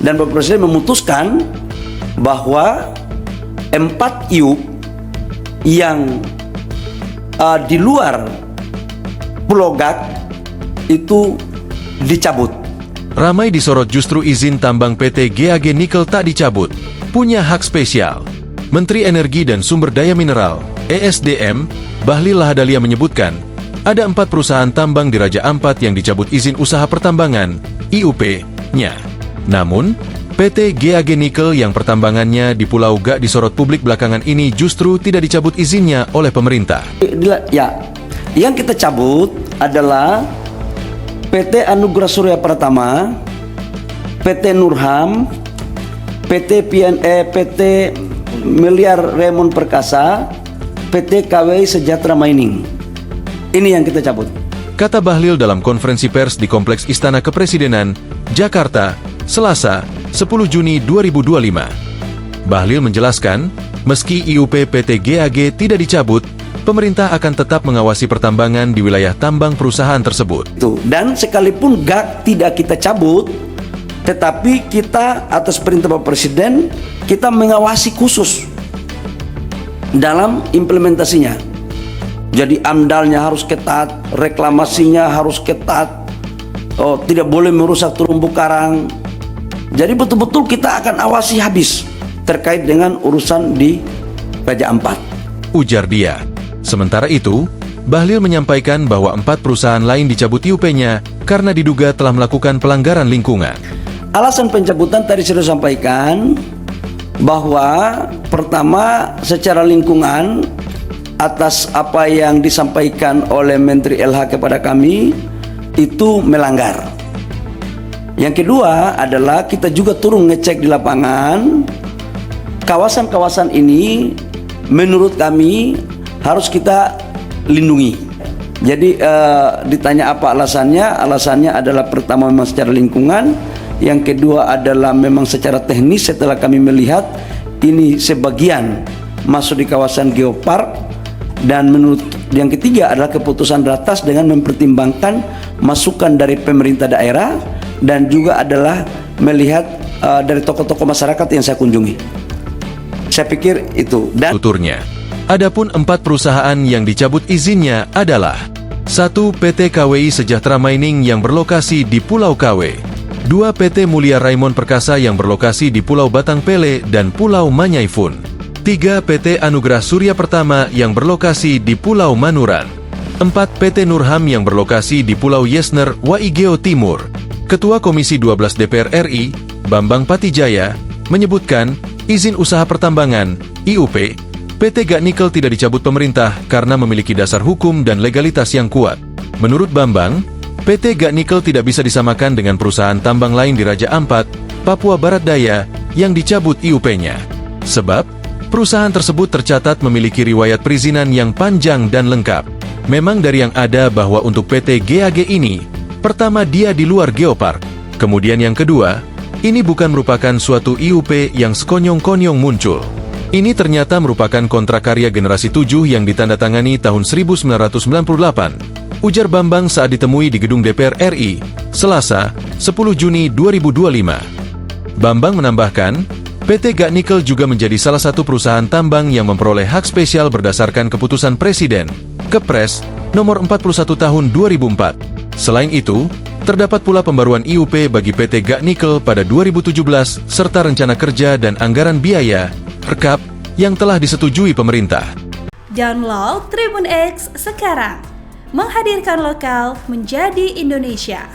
Dan Bapak Presiden memutuskan bahwa 4 IUP yang di luar Pulau GAC itu dicabut. Ramai disorot justru izin tambang PT GAG Nikel tak dicabut. Punya hak spesial. Menteri Energi dan Sumber Daya Mineral, ESDM, Bahlil Lahadalia menyebutkan, ada 4 perusahaan tambang di Raja Ampat yang dicabut izin usaha pertambangan, IUP-nya. Namun, PT GAG Nikel yang pertambangannya di Pulau GAC disorot publik belakangan ini justru tidak dicabut izinnya oleh pemerintah. Ya, yang kita cabut adalah PT Anugerah Surya Pratama, PT Nurham, PT Miliar Raymond Perkasa, PT KWI Sejahtera Mining. Ini yang kita cabut. Kata Bahlil dalam konferensi pers di Kompleks Istana Kepresidenan, Jakarta, Selasa, 10 Juni 2025. Bahlil menjelaskan, meski IUP PT GAG tidak dicabut, pemerintah akan tetap mengawasi pertambangan di wilayah tambang perusahaan tersebut. Dan sekalipun GAG tidak kita cabut, tetapi kita atas perintah Bapak Presiden, kita mengawasi khusus dalam implementasinya. Jadi amdalnya harus ketat, reklamasinya harus ketat, tidak boleh merusak terumbu karang. Jadi betul-betul kita akan awasi habis terkait dengan urusan di Raja Ampat, ujar dia. Sementara itu, Bahlil menyampaikan bahwa 4 perusahaan lain dicabut IUP-nya karena diduga telah melakukan pelanggaran lingkungan. Alasan pencabutan tadi sudah sampaikan bahwa pertama secara lingkungan atas apa yang disampaikan oleh Menteri LH kepada kami itu melanggar. Yang kedua adalah kita juga turun ngecek di lapangan. Kawasan-kawasan ini menurut kami harus kita lindungi. Jadi ditanya apa alasannya? Alasannya adalah pertama memang secara lingkungan, yang kedua adalah memang secara teknis setelah kami melihat ini sebagian masuk di kawasan geopark, dan menurut yang ketiga adalah keputusan ratas dengan mempertimbangkan masukan dari pemerintah daerah dan juga adalah melihat dari tokoh-tokoh masyarakat yang saya kunjungi. Saya pikir itu. Dan tuturnya, adapun 4 perusahaan yang dicabut izinnya adalah 1. PT KWI Sejahtera Mining yang berlokasi di Pulau KW, 2. PT Mulia Raymond Perkasa yang berlokasi di Pulau Batang Pele dan Pulau Manyaifun, 3. PT Anugerah Surya Pertama yang berlokasi di Pulau Manuran, 4. PT Nurham yang berlokasi di Pulau Yesner, Waigeo Timur. Ketua Komisi 12 DPR RI, Bambang Patijaya, menyebutkan izin usaha pertambangan, IUP, PT GAG Nikel tidak dicabut pemerintah karena memiliki dasar hukum dan legalitas yang kuat. Menurut Bambang, PT GAG Nikel tidak bisa disamakan dengan perusahaan tambang lain di Raja Ampat, Papua Barat Daya, yang dicabut IUP-nya. Sebab, perusahaan tersebut tercatat memiliki riwayat perizinan yang panjang dan lengkap. Memang dari yang ada bahwa untuk PT GAG ini, pertama dia di luar geopark, kemudian yang kedua, ini bukan merupakan suatu IUP yang sekonyong-konyong muncul. Ini ternyata merupakan kontrak karya generasi 7 yang ditandatangani tahun 1998, ujar Bambang saat ditemui di gedung DPR RI, Selasa, 10 Juni 2025. Bambang menambahkan, PT GAG Nikel juga menjadi salah satu perusahaan tambang yang memperoleh hak spesial berdasarkan keputusan Presiden, Kepres, nomor 41 tahun 2004. Selain itu, terdapat pula pembaruan IUP bagi PT GAG Nikel pada 2017 serta rencana kerja dan anggaran biaya, RKAP, yang telah disetujui pemerintah. Download Tribun X sekarang, menghadirkan lokal menjadi Indonesia.